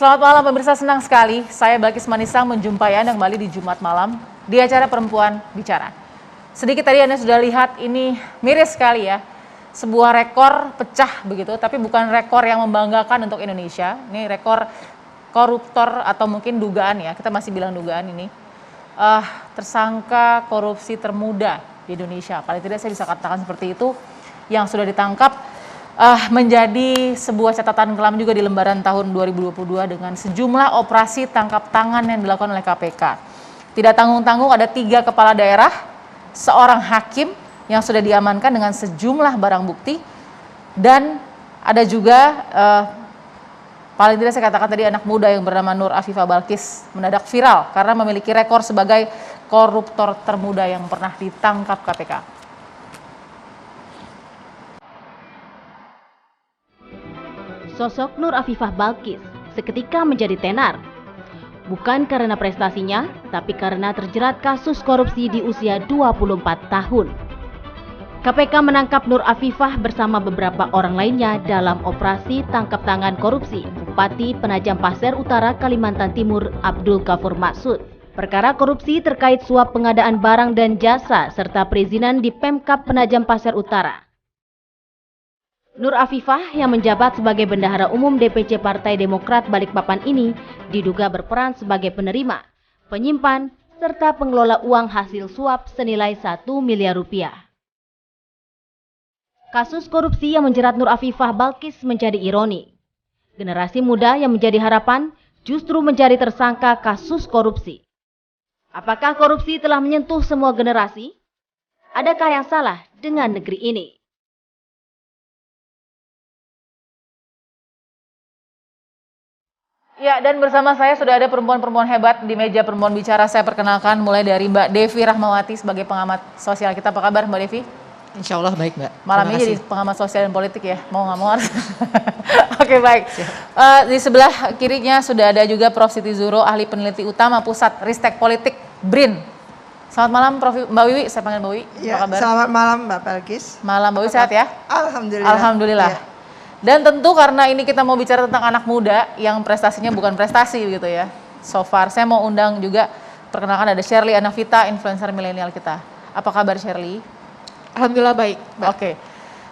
Selamat malam pemirsa, senang sekali saya Balkis Manisang menjumpai Anda kembali di Jumat malam di acara Perempuan Bicara. Sedikit tadi Anda sudah lihat ini miris sekali ya, sebuah rekor pecah begitu, tapi bukan rekor yang membanggakan untuk Indonesia. Ini rekor koruptor atau mungkin dugaan ya, kita masih bilang dugaan ini. Tersangka korupsi termuda di Indonesia, paling tidak saya bisa katakan seperti itu, yang sudah ditangkap menjadi sebuah catatan kelam juga di lembaran tahun 2022 dengan sejumlah operasi tangkap tangan yang dilakukan oleh KPK. Tidak tanggung-tanggung ada 3 kepala daerah, seorang hakim yang sudah diamankan dengan sejumlah barang bukti, dan ada juga paling tidak saya katakan tadi anak muda yang bernama Nur Afifah Balkis mendadak viral karena memiliki rekor sebagai koruptor termuda yang pernah ditangkap KPK. Sosok Nur Afifah Balkis seketika menjadi tenar. Bukan karena prestasinya, tapi karena terjerat kasus korupsi di usia 24 tahun. KPK menangkap Nur Afifah bersama beberapa orang lainnya dalam operasi tangkap tangan korupsi Bupati Penajam Pasir Utara, Kalimantan Timur, Abdul Ghafur Maksud. Perkara korupsi terkait suap pengadaan barang dan jasa serta perizinan di Pemkab Penajam Pasir Utara. Nur Afifah yang menjabat sebagai Bendahara Umum DPC Partai Demokrat Balikpapan ini diduga berperan sebagai penerima, penyimpan, serta pengelola uang hasil suap senilai 1 miliar rupiah. Kasus korupsi yang menjerat Nur Afifah Balkis menjadi ironi. Generasi muda yang menjadi harapan justru menjadi tersangka kasus korupsi. Apakah korupsi telah menyentuh semua generasi? Adakah yang salah dengan negeri ini? Ya, dan bersama saya sudah ada perempuan-perempuan hebat di meja Perempuan Bicara. Saya perkenalkan mulai dari Mbak Devi Rahmawati sebagai pengamat sosial kita. Apa kabar Mbak Devi? Insya Allah baik Mbak. Malam ini jadi pengamat sosial dan politik ya, mau nggak mau. Oke, baik. Di sebelah kirinya sudah ada juga Prof. Siti Zuro, ahli peneliti utama Pusat Ristek Politik BRIN. Selamat malam Prof. Mbak Wiwi, saya panggil Mbak Wiwi. Ya, apa kabar? selamat malam Mbak Balkis. Malam Mbak Wiwi, sehat ya? Alhamdulillah. Alhamdulillah. Ya. Dan tentu karena ini kita mau bicara tentang anak muda yang prestasinya bukan prestasi gitu ya. So far saya mau undang juga, perkenalkan ada Shirley Anavita, influencer milenial kita. Apa kabar Shirley? Alhamdulillah baik. Oke.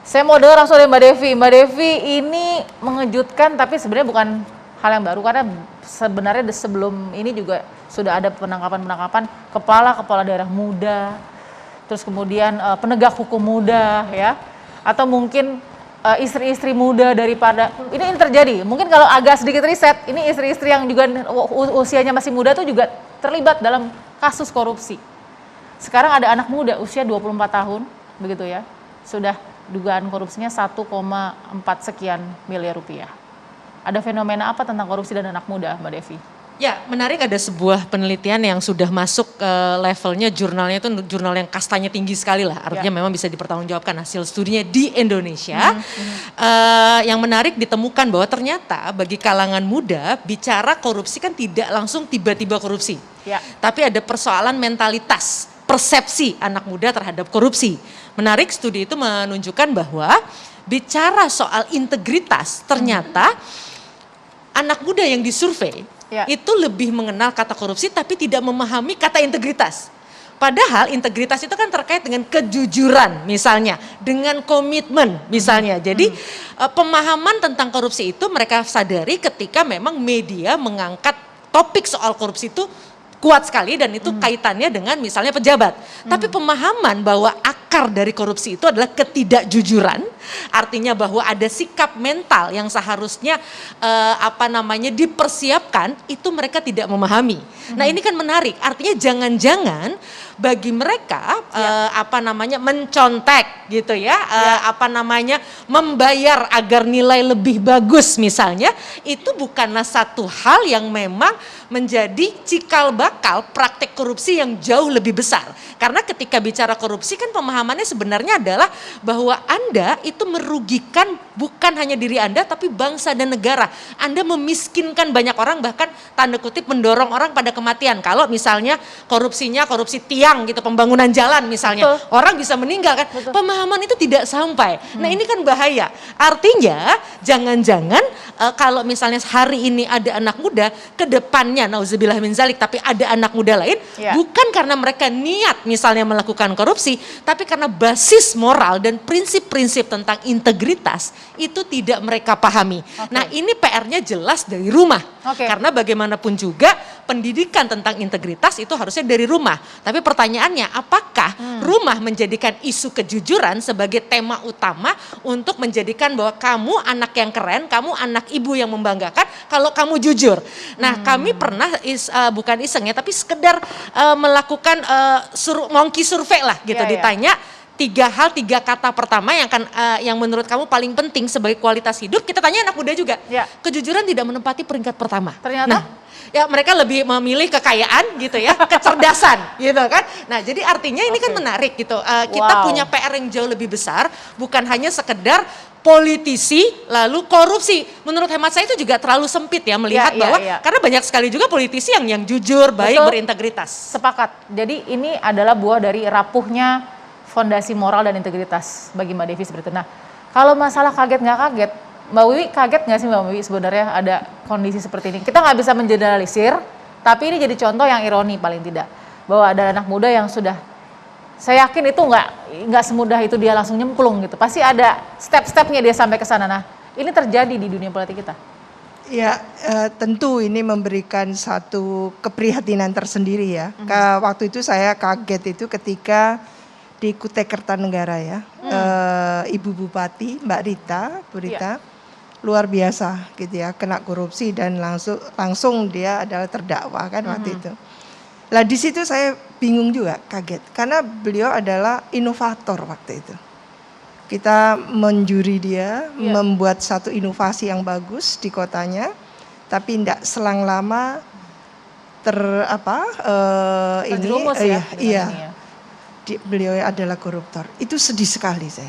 Saya mau dengar langsung dari Mbak Devi. Mbak Devi, ini mengejutkan tapi sebenarnya bukan hal yang baru karena sebenarnya sebelum ini juga sudah ada penangkapan-penangkapan kepala daerah muda, terus kemudian penegak hukum muda ya, atau mungkin istri-istri muda daripada ini terjadi. Mungkin kalau agak sedikit riset, ini istri-istri yang juga usianya masih muda tuh juga terlibat dalam kasus korupsi. Sekarang ada anak muda usia 24 tahun, begitu ya, sudah dugaan korupsinya 1,4 sekian miliar rupiah. Ada fenomena apa tentang korupsi dan anak muda, Mbak Devi? Ya, menarik, ada sebuah penelitian yang sudah masuk ke levelnya, jurnalnya itu jurnal yang kastanya tinggi sekali lah. Artinya memang bisa dipertanggungjawabkan hasil studinya di Indonesia. Yang menarik ditemukan bahwa ternyata bagi kalangan muda bicara korupsi kan tidak langsung tiba-tiba korupsi. Ya. Tapi ada persoalan mentalitas, persepsi anak muda terhadap korupsi. Menarik, studi itu menunjukkan bahwa bicara soal integritas ternyata anak muda yang disurvei itu lebih mengenal kata korupsi tapi tidak memahami kata integritas. Padahal integritas itu kan terkait dengan kejujuran misalnya, dengan komitmen misalnya. Jadi pemahaman tentang korupsi itu mereka sadari ketika memang media mengangkat topik soal korupsi itu kuat sekali dan itu kaitannya dengan misalnya pejabat. Tapi pemahaman bahwa akar dari korupsi itu adalah ketidakjujuran, artinya bahwa ada sikap mental yang seharusnya dipersiapkan, itu mereka tidak memahami. Nah, ini kan menarik, artinya jangan-jangan bagi mereka mencontek gitu ya, membayar agar nilai lebih bagus misalnya, itu bukanlah satu hal yang memang menjadi cikal bakal praktek korupsi yang jauh lebih besar. Karena ketika bicara korupsi kan pemahamannya sebenarnya adalah bahwa Anda itu merugikan bukan hanya diri Anda tapi bangsa dan negara. Anda memiskinkan banyak orang, bahkan tanda kutip mendorong orang pada kematian. Kalau misalnya korupsinya korupsi tiang gitu, pembangunan jalan misalnya. Betul. Orang bisa meninggal kan. Betul. Pemahaman itu tidak sampai. Nah, ini kan bahaya. Artinya jangan-jangan kalau misalnya hari ini ada anak muda, ke depannya nauzubillah min zalik, tapi ada anak muda lain, bukan karena mereka niat misalnya melakukan korupsi, tapi karena basis moral dan prinsip-prinsip tentang integritas itu tidak mereka pahami. Nah, ini PR-nya jelas dari rumah. Karena bagaimanapun juga pendidikan tentang integritas itu harusnya dari rumah. Tapi pertanyaannya, apakah rumah menjadikan isu kejujuran sebagai tema utama untuk menjadikan bahwa kamu anak yang keren, kamu anak ibu yang membanggakan kalau kamu jujur. Nah, kami pernah bukan iseng ya, tapi sekedar melakukan monkey survey lah gitu, ditanya 3 kata pertama yang menurut kamu paling penting sebagai kualitas hidup. Kita tanya anak muda juga. Kejujuran tidak menempati peringkat pertama. Ternyata ya mereka lebih memilih kekayaan gitu ya, kecerdasan gitu kan. Nah, jadi artinya ini kan menarik gitu. Kita punya PR yang jauh lebih besar, bukan hanya sekedar politisi lalu korupsi. Menurut hemat saya itu juga terlalu sempit ya melihat bahwa karena banyak sekali juga politisi yang jujur, baik, berintegritas. Sepakat. Jadi ini adalah buah dari rapuhnya fondasi moral dan integritas bagi Mbak Devi seperti itu. Nah, kalau masalah kaget nggak kaget, Mbak Wiwi kaget nggak sih Mbak Wiwi sebenarnya ada kondisi seperti ini? Kita nggak bisa mengeneralisir, tapi ini jadi contoh yang ironi paling tidak. Bahwa ada anak muda yang sudah, saya yakin itu nggak semudah itu dia langsung nyemplung gitu. Pasti ada step-stepnya dia sampai ke sana. Nah, ini terjadi di dunia politik kita. Ya, tentu ini memberikan satu keprihatinan tersendiri ya. Waktu itu saya kaget itu ketika di Kutai Kertanegara ya, Ibu Bupati Mbak Rita, Bu Rita, luar biasa gitu ya, kena korupsi dan langsung dia adalah terdakwa kan waktu itu. Lah di situ saya bingung juga, kaget, karena beliau adalah inovator waktu itu. Kita menjuri dia, membuat satu inovasi yang bagus di kotanya, tapi tidak selang lama beliau adalah koruptor. Itu sedih sekali saya.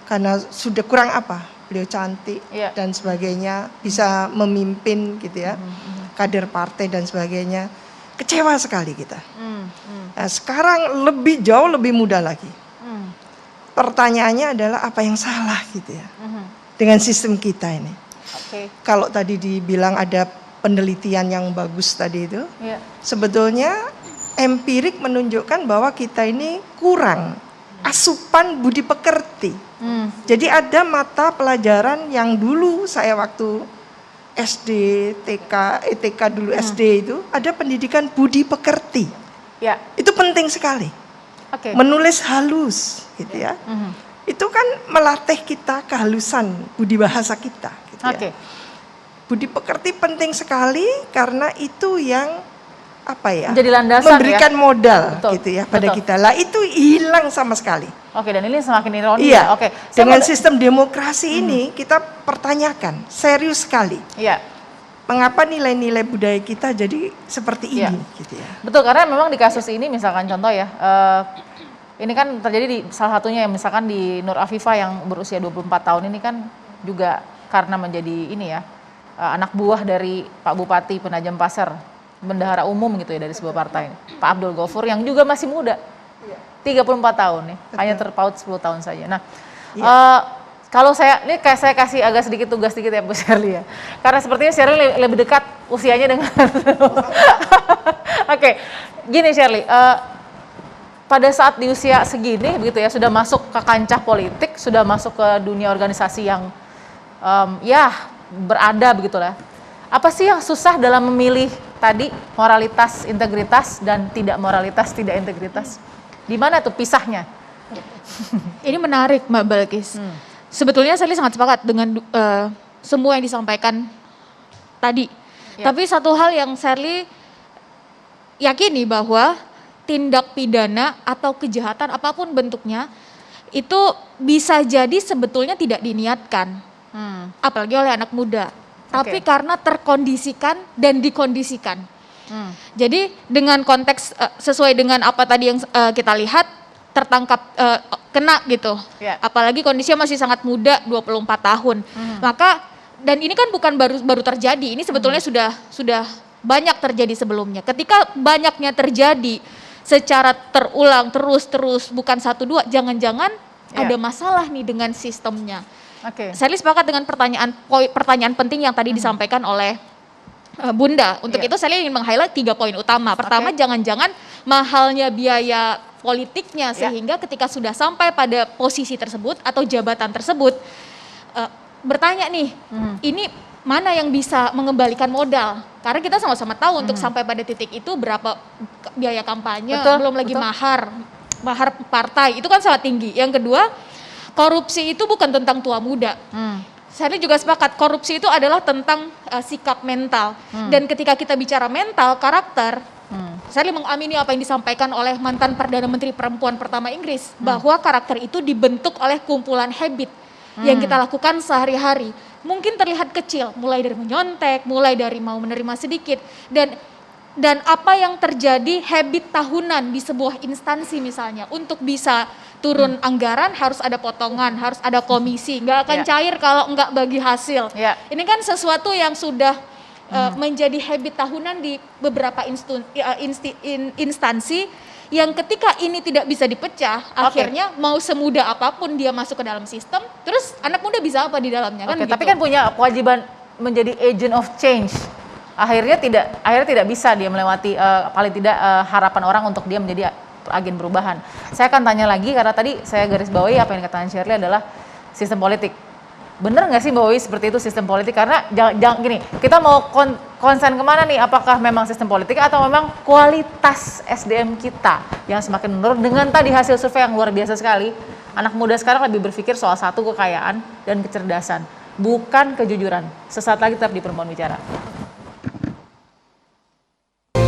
Karena sudah kurang apa? Beliau cantik dan sebagainya, bisa memimpin gitu ya. Kader partai dan sebagainya. Kecewa sekali kita. Nah, sekarang jauh lebih mudah lagi. Pertanyaannya adalah apa yang salah gitu ya. Dengan sistem kita ini. Kalau tadi dibilang ada penelitian yang bagus tadi itu, sebetulnya empirik menunjukkan bahwa kita ini kurang asupan budi pekerti. Jadi ada mata pelajaran yang dulu saya waktu SD, TK, TK dulu SD itu ada pendidikan budi pekerti. Itu penting sekali. Menulis halus gitu ya. Itu kan melatih kita kehalusan budi bahasa kita gitu ya. Budi pekerti penting sekali karena itu yang menjadi landasan, memberikan modal gitu ya pada kita. Lah itu hilang sama sekali. Dan ini semakin ironi. Dengan sistem demokrasi ini kita pertanyakan serius sekali. Mengapa nilai-nilai budaya kita jadi seperti ini gitu ya. Betul, karena memang di kasus ini misalkan contoh ya, ini kan terjadi di salah satunya yang misalkan di Nur Afifah yang berusia 24 tahun ini kan juga karena menjadi ini ya, anak buah dari Pak Bupati Penajam Pasir, bendahara umum gitu ya dari sebuah partai, Pak Abdul Ghafur yang juga masih muda, 34 tahun nih, hanya terpaut 10 tahun saja. Nah, kalau saya kasih agak sedikit tugas sedikit ya Bu Sherly ya, karena sepertinya Sherly lebih dekat usianya dengan gini Sherly, pada saat di usia segini begitu ya, sudah masuk ke kancah politik, sudah masuk ke dunia organisasi yang berada begitulah. Apa sih yang susah dalam memilih tadi moralitas, integritas dan tidak moralitas, tidak integritas? Di mana tuh pisahnya? Ini menarik Mbak Balkis. Sebetulnya saya sangat sepakat dengan semua yang disampaikan tadi. Tapi satu hal yang Sherly yakini bahwa tindak pidana atau kejahatan apapun bentuknya itu bisa jadi sebetulnya tidak diniatkan, apalagi oleh anak muda. Tapi karena terkondisikan dan dikondisikan. Jadi dengan konteks sesuai dengan apa tadi yang kita lihat, tertangkap kena gitu. Apalagi kondisinya masih sangat muda, 24 tahun. Maka dan ini kan bukan baru terjadi, ini sebetulnya sudah banyak terjadi sebelumnya. Ketika banyaknya terjadi secara terulang terus bukan 1-2, jangan-jangan ada masalah nih dengan sistemnya. Oke. Saya sepakat dengan pertanyaan penting yang tadi disampaikan oleh Bunda. Untuk itu saya ingin meng-highlight 3 poin utama. Pertama, jangan-jangan mahalnya biaya politiknya sehingga ketika sudah sampai pada posisi tersebut atau jabatan tersebut, bertanya nih, ini mana yang bisa mengembalikan modal? Karena kita sama-sama tahu untuk sampai pada titik itu berapa biaya kampanye, belum lagi mahar partai, itu kan sangat tinggi. Yang kedua, korupsi itu bukan tentang tua muda. Saya juga sepakat, korupsi itu adalah tentang sikap mental. Dan ketika kita bicara mental, karakter, saya mengamini apa yang disampaikan oleh mantan Perdana Menteri Perempuan pertama Inggris, bahwa karakter itu dibentuk oleh kumpulan habit yang kita lakukan sehari-hari. Mungkin terlihat kecil, mulai dari menyontek, mulai dari mau menerima sedikit, dan apa yang terjadi habit tahunan di sebuah instansi misalnya, untuk bisa turun anggaran harus ada potongan, harus ada komisi, nggak akan cair kalau nggak bagi hasil. Ini kan sesuatu yang sudah menjadi habit tahunan di beberapa instansi yang ketika ini tidak bisa dipecah, akhirnya mau semudah apapun dia masuk ke dalam sistem, terus anak muda bisa apa di dalamnya kan? Gitu. Tapi kan punya kewajiban menjadi agent of change. Akhirnya tidak bisa dia melewati paling tidak harapan orang untuk dia menjadi agen perubahan. Saya akan tanya lagi karena tadi saya garis bawahi apa yang dikatakan Shirley adalah sistem politik. Bener nggak sih Mbak Wiwi seperti itu sistem politik? Karena jangan gini, kita mau konsen kemana nih? Apakah memang sistem politik atau memang kualitas SDM kita yang semakin menurun dengan tadi hasil survei yang luar biasa sekali. Anak muda sekarang lebih berpikir soal satu, kekayaan dan kecerdasan, bukan kejujuran. Sesaat lagi tetap di Perempuan Bicara.